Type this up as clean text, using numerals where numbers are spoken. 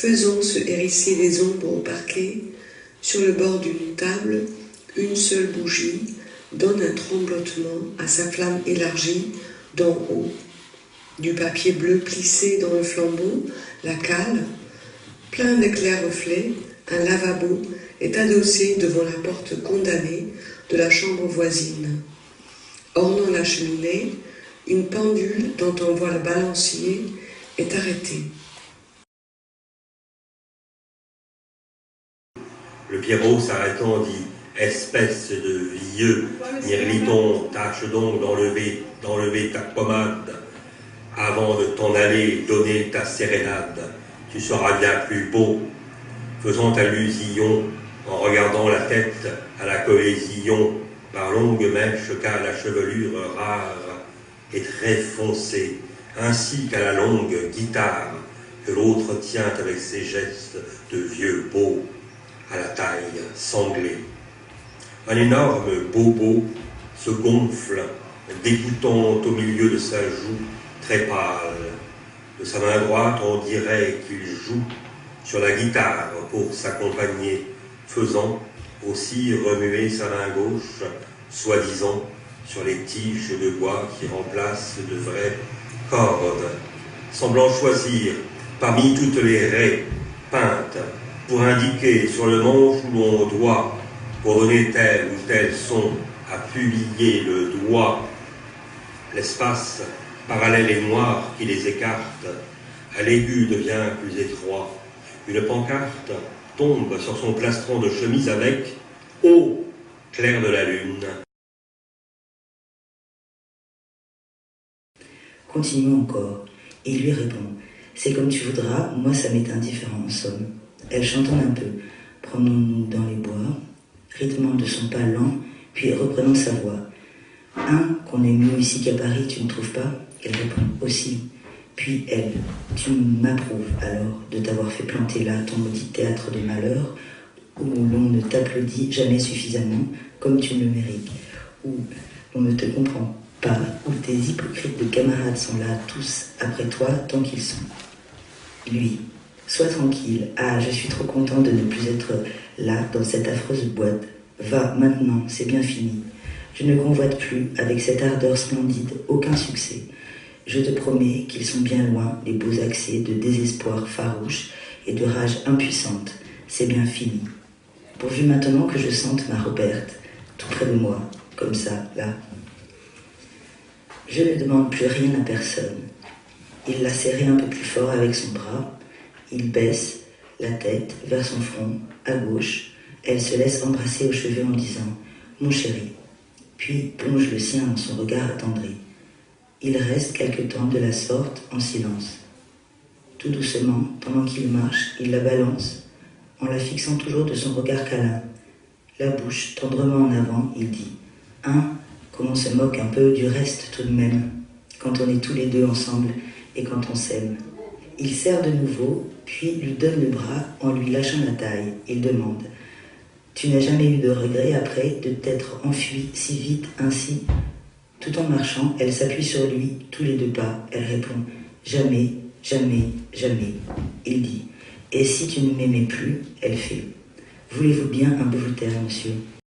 Faisons se hérisser les ombres au parquet. Sur le bord d'une table, une seule bougie donne un tremblotement à sa flamme élargie d'en haut. Du papier bleu plissé dans le flambeau, la cale, plein d'éclairs reflets, un lavabo est adossé devant la porte condamnée de la chambre voisine. Ornant la cheminée, une pendule dont on voit le balancier est arrêtée. Le Pierrot s'arrêtant dit « Espèce de vieux, mirliton, tâche donc d'enlever ta pommade avant de t'en aller donner ta sérénade. Tu seras bien plus beau. » Faisant allusion, en regardant la tête à la cohésion, par longues mèches qu'a la chevelure rare et très foncée, ainsi qu'à la longue guitare que l'autre tient avec ses gestes de vieux beau, à la taille sanglée. Un énorme bobo se gonfle, dégoûtant au milieu de sa joue très pâle. De sa main droite, on dirait qu'il joue sur la guitare pour s'accompagner, faisant aussi remuer sa main gauche, soi-disant sur les tiges de bois qui remplacent de vraies cordes, semblant choisir parmi toutes les raies peintes pour indiquer sur le manche où l'on doit, pour donner tel ou tel son, appuyer le doigt. L'espace parallèle et noir qui les écarte, à l'aigu devient plus étroit. Une pancarte tombe sur son plastron de chemise avec « Ô clair de la lune ». Continuons encore, et il lui répond « C'est comme tu voudras, moi ça m'est indifférent en somme ». Elle chantonne un peu, promenons-nous dans les bois, rythmant de son pas lent, puis reprenant sa voix. « Qu'on est mieux ici qu'à Paris, tu ne trouves pas ?» Elle répond « Aussi ». Puis elle, tu m'approuves alors de t'avoir fait planter là ton maudit théâtre de malheur, où l'on ne t'applaudit jamais suffisamment comme tu ne le mérites, où l'on ne te comprend pas, où tes hypocrites de camarades sont là tous après toi tant qu'ils sont. Lui, sois tranquille, je suis trop content de ne plus être là dans cette affreuse boîte. Va maintenant, c'est bien fini. Je ne convoite plus, avec cette ardeur splendide, aucun succès. Je te promets qu'ils sont bien loin, les beaux accès de désespoir farouche et de rage impuissante. C'est bien fini. Pourvu maintenant que je sente ma Roberte, tout près de moi, comme ça, là. Je ne demande plus rien à personne. Il l'a serré un peu plus fort avec son bras. Il baisse la tête vers son front, à gauche. Elle se laisse embrasser aux cheveux en disant « Mon chéri », puis plonge le sien dans son regard attendri. Il reste quelque temps de la sorte en silence. Tout doucement, pendant qu'il marche, il la balance, en la fixant toujours de son regard câlin. La bouche tendrement en avant, il dit « Qu'on se moque un peu du reste tout de même, quand on est tous les deux ensemble et quand on s'aime. » Il serre de nouveau, puis lui donne le bras en lui lâchant la taille. Il demande « Tu n'as jamais eu de regret après de t'être enfui si vite ainsi ?» Tout en marchant, elle s'appuie sur lui, tous les deux pas. Elle répond « Jamais, jamais, jamais ». Il dit « Et si tu ne m'aimais plus ?» Elle fait « Voulez-vous bien un beau terre, monsieur ?»